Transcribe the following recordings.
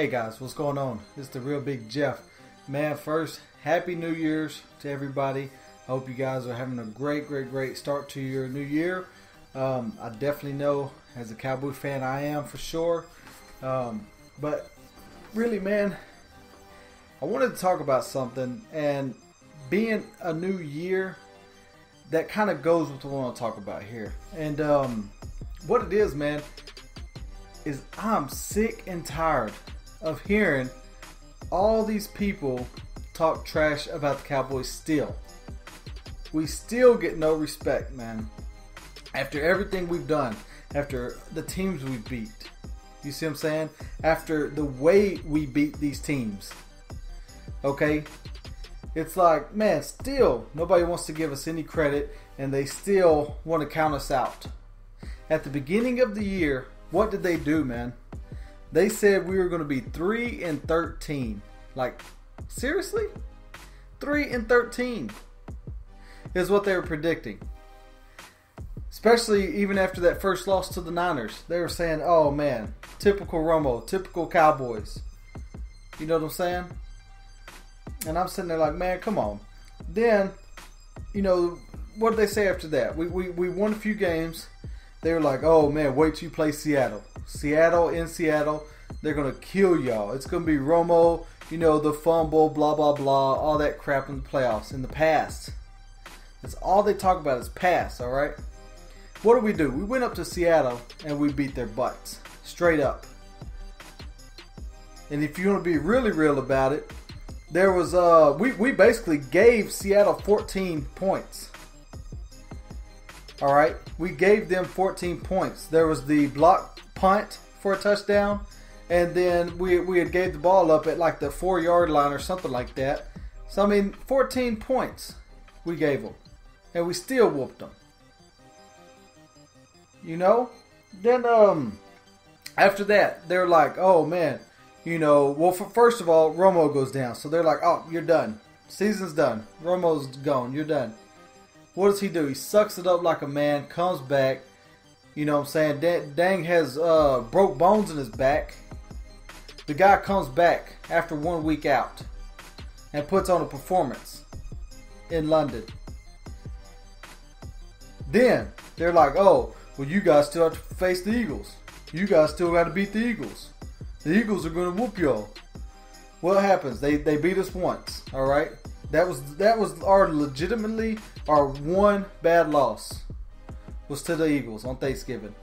Hey guys, what's going on? It's the real Big Jeff. Man, first, Happy New Year's to everybody. I hope you guys are having a great start to your new year. I definitely know, as a Cowboy fan, I am for sure. But really, man, I wanted to talk about something, and being a new year, that kind of goes with what I want to talk about here. And what it is, man, is I'm sick and tired of hearing all these people talk trash about the Cowboys still. We still get no respect, man. After everything we've done, after the teams we beat, you see what I'm saying? After the way we beat these teams, okay? It's like, man, still nobody wants to give us any credit, and they still want to count us out. At the beginning of the year, what did they do, man? They said we were going to be 3-13. Like, seriously? 3-13 is what they were predicting. Especially even after that first loss to the Niners. They were saying, oh man, typical Romo, typical Cowboys. You know what I'm saying? And I'm sitting there like, man, come on. Then, you know, what did they say after that? We won a few games. They were like, oh man, wait till you play Seattle. In Seattle, they're going to kill y'all. It's going to be Romo, you know, the fumble, blah, blah, blah, all that crap in the playoffs, in the past. That's all they talk about is past, all right? What do? We went up to Seattle and we beat their butts. Straight up. And if you want to be really real about it, there was, we basically gave Seattle 14 points. All right, we gave them 14 points. There was the block punt for a touchdown, and then we had gave the ball up at like the 4-yard line or something like that. So I mean, 14 points we gave them, and we still whooped them. You know, then after that they're like, oh man, you know, well first of all Romo goes down, so they're like, oh, you're done, season's done, Romo's gone, you're done. What does he do? He sucks it up like a man, comes back. You know what I'm saying? Dang has broke bones in his back. The guy comes back after 1 week out and puts on a performance in London. Then they're like, oh, well, you guys still have to face the Eagles. You guys still got to beat the Eagles. The Eagles are going to whoop y'all. What happens? They beat us once, all right? That was our legitimately our one bad loss was to the Eagles on Thanksgiving.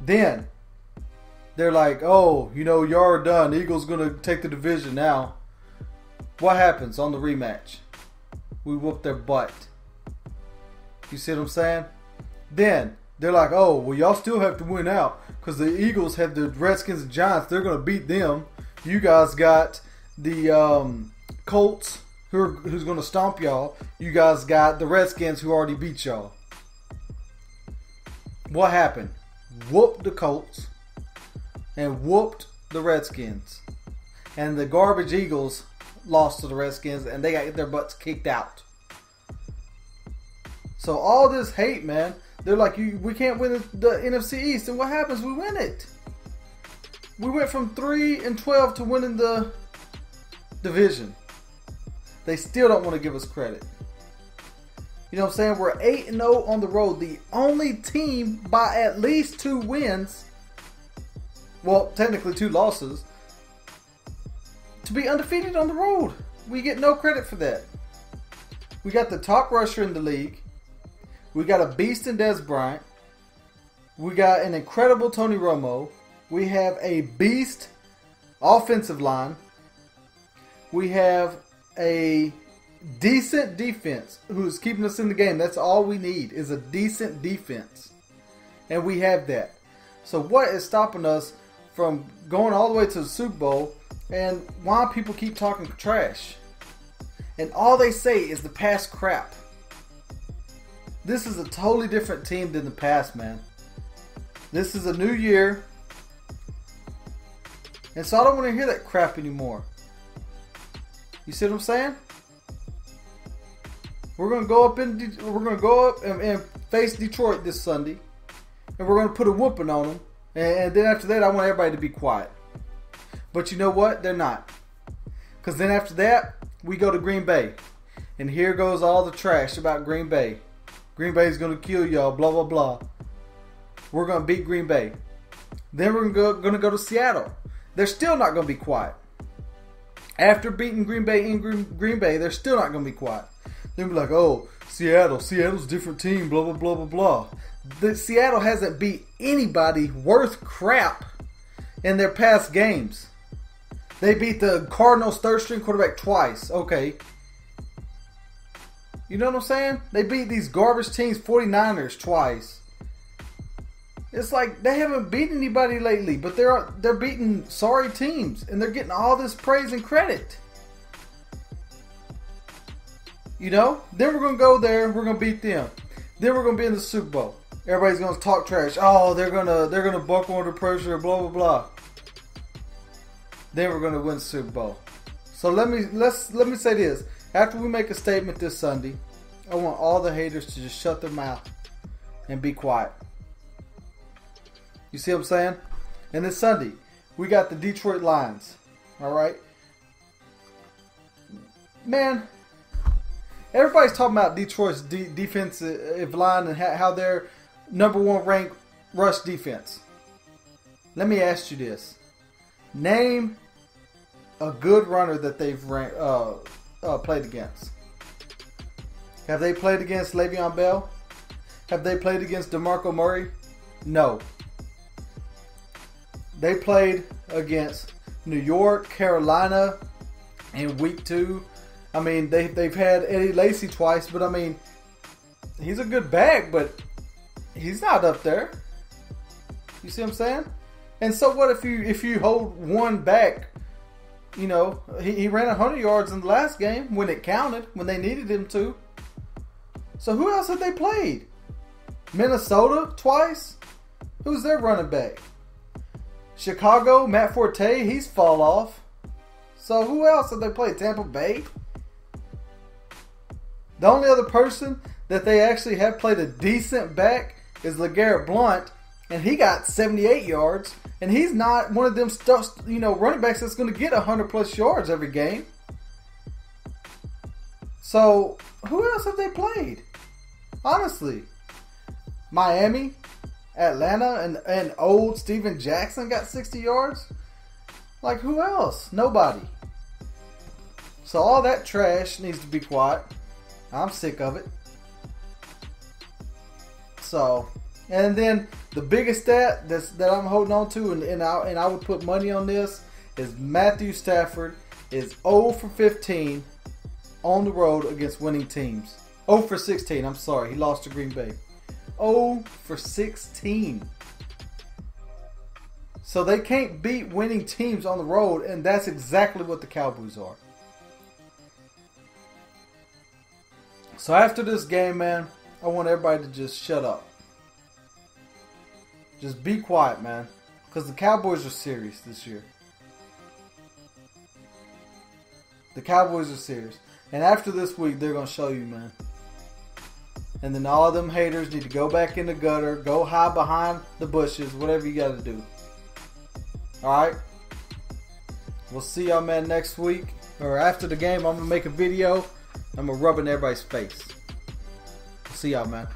Then they're like, oh, you know, y'all are done. The Eagles gonna take the division now. What happens on the rematch? We whoop their butt. You see what I'm saying? Then they're like, oh, well, y'all still have to win out because the Eagles have the Redskins and Giants. They're gonna beat them. You guys got the Colts, who's going to stomp y'all. You guys got the Redskins, who already beat y'all. What happened? Whooped the Colts and whooped the Redskins. And the garbage Eagles lost to the Redskins, and they got their butts kicked out. So all this hate, man, they're like, we can't win the NFC East. And what happens? We win it. We went from 3-12 to winning the division. They still don't want to give us credit. You know what I'm saying? We're 8-0 on the road. The only team by at least 2 wins, well, technically 2 losses, to be undefeated on the road. We get no credit for that. We got the top rusher in the league. We got a beast in Dez Bryant. We got an incredible Tony Romo. We have a beast offensive line. We have a decent defense who's keeping us in the game. That's all we need is a decent defense. And we have that. So what is stopping us from going all the way to the Super Bowl, and why people keep talking trash? And all they say is the past crap. This is a totally different team than the past, man. This is a new year. And so I don't want to hear that crap anymore. You see what I'm saying? We're gonna go up and face Detroit this Sunday, and we're gonna put a whooping on them. And then after that, I want everybody to be quiet. But you know what? They're not. Because then after that, we go to Green Bay. And here goes all the trash about Green Bay. Green Bay is going to kill y'all, blah, blah, blah. We're going to beat Green Bay. Then we're going to go to Seattle. They're still not going to be quiet. After beating Green Bay in Green Bay, they're still not going to be quiet. They'll be like, oh, Seattle's a different team, blah, blah, blah, blah, blah. Seattle hasn't beat anybody worth crap in their past games. They beat the Cardinals' third-string quarterback twice. Okay. You know what I'm saying? They beat these garbage teams, 49ers, twice. It's like they haven't beaten anybody lately, but they're beating sorry teams, and they're getting all this praise and credit. You know? Then we're gonna go there. We're gonna beat them. Then we're gonna be in the Super Bowl. Everybody's gonna talk trash. Oh, they're gonna buckle under pressure. Blah blah blah. Then we're gonna win the Super Bowl. So let me say this. After we make a statement this Sunday, I want all the haters to just shut their mouth and be quiet. You see what I'm saying? And this Sunday, we got the Detroit Lions. Alright? Man, everybody's talking about Detroit's defensive line and how they're #1 ranked rush defense. Let me ask you this. Name a good runner that they've played against. Have they played against Le'Veon Bell? Have they played against DeMarco Murray? No. They played against New York, Carolina in week 2. I mean, they've had Eddie Lacy twice, but I mean, he's a good back, but he's not up there. You see what I'm saying? And so what if you hold one back? You know, he ran 100 yards in the last game when it counted, when they needed him to. So who else have they played? Minnesota twice? Who's their running back? Chicago, Matt Forte, he's fall off. So who else have they played? Tampa Bay? The only other person that they actually have played a decent back is LeGarrette Blount, and he got 78 yards. And he's not one of them running backs that's going to get 100+ yards every game. So, who else have they played? Honestly. Miami, Atlanta, and old Steven Jackson got 60 yards. Like, who else? Nobody. So, all that trash needs to be quiet. I'm sick of it. So, and then the biggest stat that I'm holding on to, and I would put money on this, is Matthew Stafford is 0 for 15 on the road against winning teams. 0 for 16, I'm sorry. He lost to Green Bay. 0 for 16. So they can't beat winning teams on the road, and that's exactly what the Cowboys are. So after this game, man, I want everybody to just shut up. Just be quiet, man. Because the Cowboys are serious this year. The Cowboys are serious. And after this week, they're going to show you, man. And then all of them haters need to go back in the gutter. Go hide behind the bushes. Whatever you got to do. Alright? We'll see y'all, man, next week. Or after the game, I'm going to make a video. I'm going to rub in everybody's face. See y'all, man.